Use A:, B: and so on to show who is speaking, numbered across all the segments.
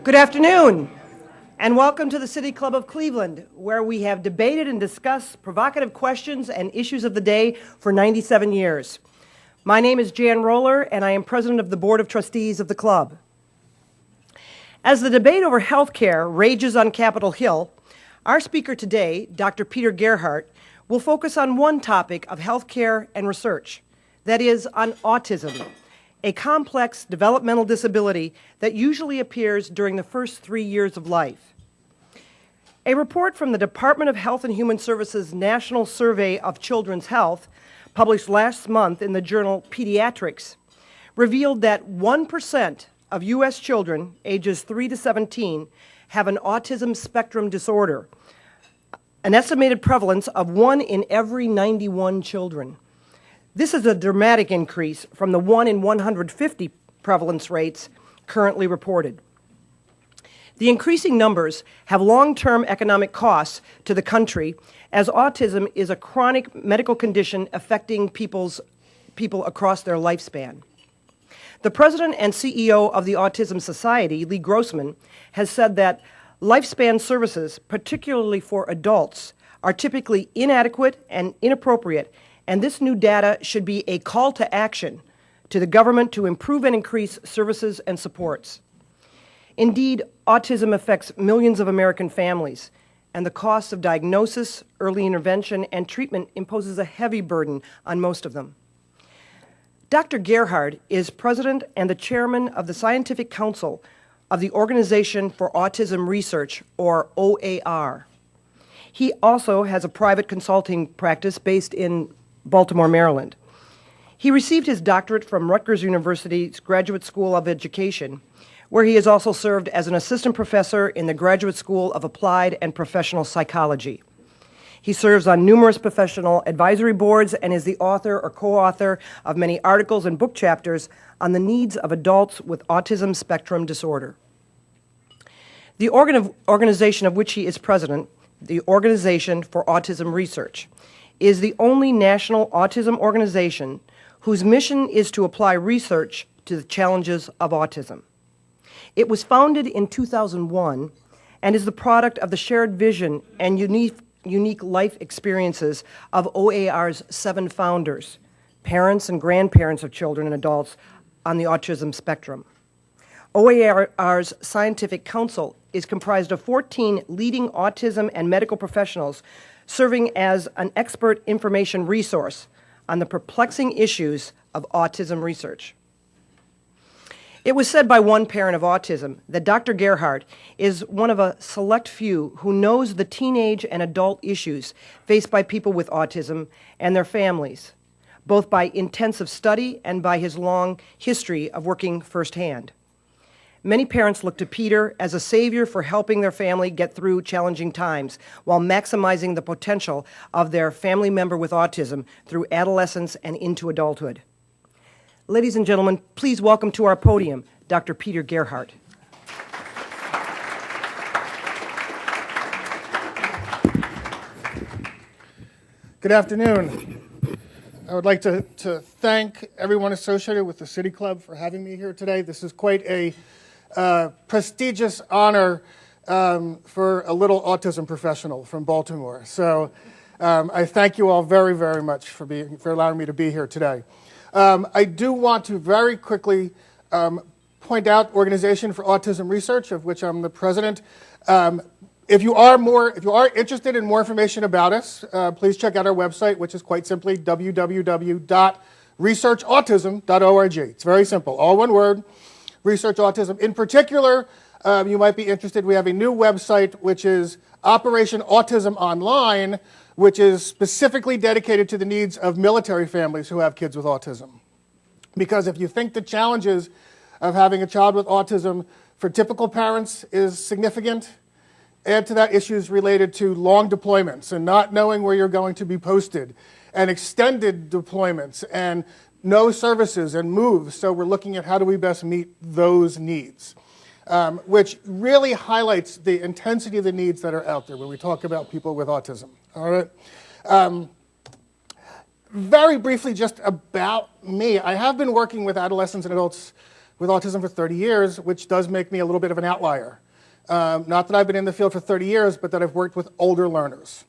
A: Good afternoon, and welcome to the City Club of Cleveland, where we have debated and discussed provocative questions and issues of the day for 97 years. My name is Jan Roller, and I am president of the Board of Trustees of the club. As the debate over health care rages on Capitol Hill, our speaker today, Dr. Peter Gerhardt, will focus on one topic of health care and research, that is, on autism, a complex developmental disability that usually appears during the first 3 years of life. A report from the Department of Health and Human Services National Survey of Children's Health, published last month in the journal Pediatrics, revealed that 1% of U.S. children ages 3 to 17 have an autism spectrum disorder, an estimated prevalence of 1 in every 91 children. This is a dramatic increase from the 1 in 150 prevalence rates currently reported. The increasing numbers have long-term economic costs to the country, as autism is a chronic medical condition affecting people across their lifespan. The president and CEO of the Autism Society, Lee Grossman, has said that lifespan services, particularly for adults, are typically inadequate and inappropriate, and this new data should be a call to action to the government to improve and increase services and supports. Indeed, autism affects millions of American families, and the cost of diagnosis, early intervention, and treatment imposes a heavy burden on most of them. Dr. Gerhardt is president and the chairman of the Scientific Council of the Organization for Autism Research, or OAR. He also has a private consulting practice based in Baltimore, Maryland. He received his doctorate from Rutgers University's Graduate School of Education, where he has also served as an assistant professor in the Graduate School of Applied and Professional Psychology. He serves on numerous professional advisory boards and is the author or co-author of many articles and book chapters on the needs of adults with autism spectrum disorder. The organization of which he is president, the Organization for Autism Research, is the only national autism organization whose mission is to apply research to the challenges of autism. It was founded in 2001 and is the product of the shared vision and unique life experiences of OAR's 7 founders, parents and grandparents of children and adults on the autism spectrum. OAR's Scientific Council is comprised of 14 leading autism and medical professionals serving as an expert information resource on the perplexing issues of autism research. It was said by one parent of autism that Dr. Gerhardt is one of a select few who knows the teenage and adult issues faced by people with autism and their families, both by intensive study and by his long history of working firsthand. Many parents look to Peter as a savior for helping their family get through challenging times while maximizing the potential of their family member with autism through adolescence and into adulthood. Ladies and gentlemen, please welcome to our podium Dr. Peter Gerhardt.
B: Good afternoon. I would like to thank everyone associated with the City Club for having me here today. This is quite a prestigious honor for a little autism professional from Baltimore. So I thank you all very, very much for allowing me to be here today. I do want to very quickly point out Organization for Autism Research, of which I'm the president. If you are interested in more information about us, please check out our website, which is quite simply www.researchautism.org. It's very simple, all one word. Research Autism. In particular, you might be interested, we have a new website which is Operation Autism Online, which is specifically dedicated to the needs of military families who have kids with autism. Because if you think the challenges of having a child with autism for typical parents is significant, add to that issues related to long deployments and not knowing where you're going to be posted, and extended deployments, and no services and moves. So we're looking at how do we best meet those needs, which really highlights the intensity of the needs that are out there when we talk about people with autism. All right. Very briefly, just about me. I have been working with adolescents and adults with autism for 30 years, which does make me a little bit of an outlier. Not that I've been in the field for 30 years, but that I've worked with older learners.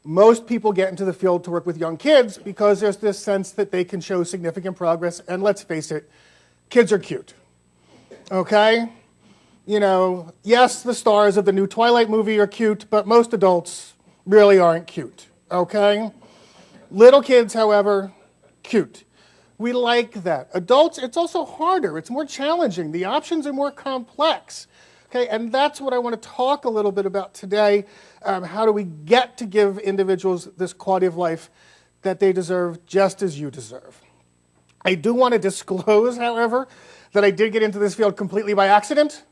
B: Most people get into the field to work with young kids because there's this sense that they can show significant progress, and let's face it, kids are cute, okay? You know, yes, the stars of the new Twilight movie are cute, but most adults really aren't cute, okay? Little kids, however, cute. We like that. Adults, it's also harder. It's more challenging. The options are more complex. Okay, and that's what I want to talk a little bit about today. How do we get to give individuals this quality of life that they deserve just as you deserve? I do want to disclose, however, that I did get into this field completely by accident.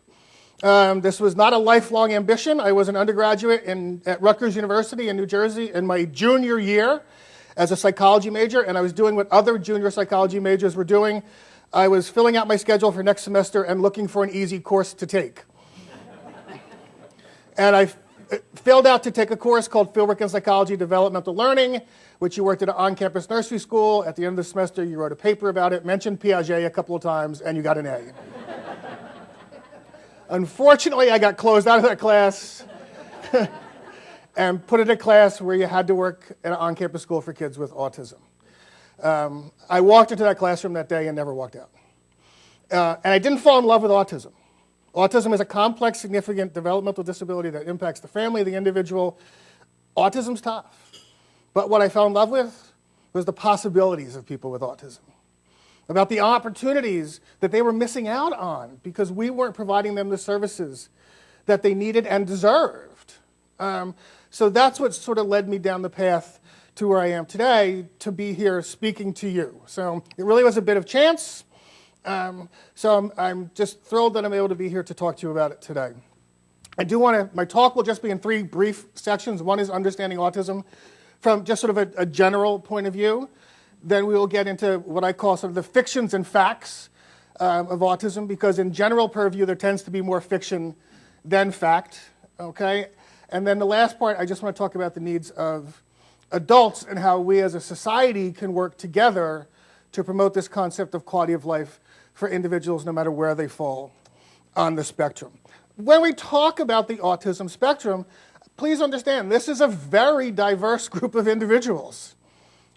B: This was not a lifelong ambition. I was an undergraduate at Rutgers University in New Jersey in my junior year as a psychology major, and I was doing what other junior psychology majors were doing. I was filling out my schedule for next semester and looking for an easy course to take. And I filled out to take a course called Fieldwork in Psychology Developmental Learning, which you worked at an on-campus nursery school. At the end of the semester, you wrote a paper about it, mentioned Piaget a couple of times, and you got an A. Unfortunately, I got closed out of that class and put in a class where you had to work at an on-campus school for kids with autism. I walked into that classroom that day and never walked out. And I didn't fall in love with autism. Autism is a complex, significant developmental disability that impacts the family, the individual. Autism's tough. But what I fell in love with was the possibilities of people with autism, about the opportunities that they were missing out on because we weren't providing them the services that they needed and deserved. So that's what sort of led me down the path to where I am today, to be here speaking to you. So it really was a bit of chance. So I'm just thrilled that I'm able to be here to talk to you about it today. I do want to, my talk will just be in 3 brief sections. One is understanding autism from just sort of a general point of view. Then we will get into what I call sort of the fictions and facts of autism, because in general purview there tends to be more fiction than fact, okay? And then the last part, I just want to talk about the needs of adults and how we as a society can work together to promote this concept of quality of life for individuals no matter where they fall on the spectrum. When we talk about the autism spectrum, please understand this is a very diverse group of individuals.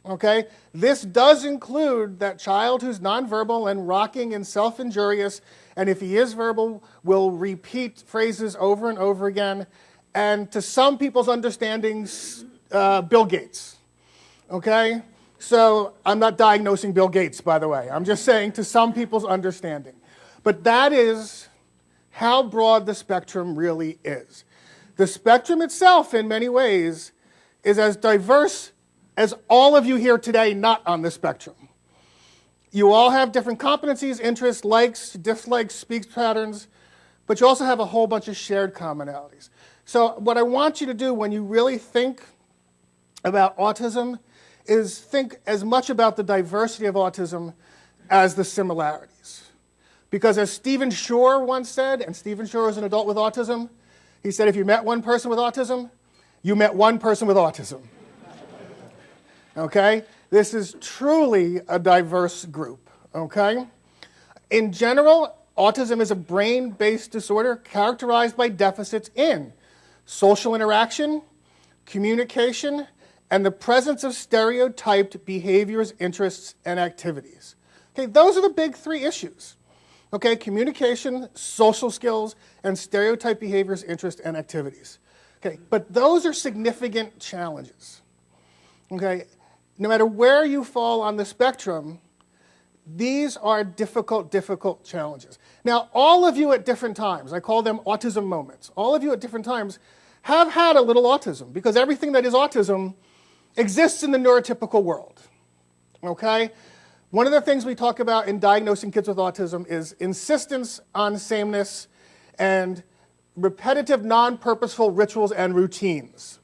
B: Okay? This does include that child who's nonverbal and rocking and self-injurious, and if he is verbal, will repeat phrases over and over again, and to some people's understandings, Bill Gates. Okay? So I'm not diagnosing Bill Gates, by the way. I'm just saying to some people's understanding. But that is how broad the spectrum really is. The spectrum itself, in many ways, is as diverse as all of you here today not on the spectrum. You all have different competencies, interests, likes, dislikes, speech patterns, but you also have a whole bunch of shared commonalities. So what I want you to do when you really think about autism is think as much about the diversity of autism as the similarities. Because as Stephen Shore once said, and Stephen Shore is an adult with autism, he said if you met one person with autism, you met one person with autism. Okay? This is truly a diverse group. Okay? In general, autism is a brain-based disorder characterized by deficits in social interaction, communication, and the presence of stereotyped behaviors, interests, and activities. Okay, those are the big 3 issues. Okay, communication, social skills, and stereotyped behaviors, interests, and activities. Okay, but those are significant challenges. Okay, no matter where you fall on the spectrum, these are difficult challenges. Now, all of you at different times, I call them autism moments, all of you at different times have had a little autism, because everything that is autism exists in the neurotypical world, okay? One of the things we talk about in diagnosing kids with autism is insistence on sameness and repetitive, non-purposeful rituals and routines,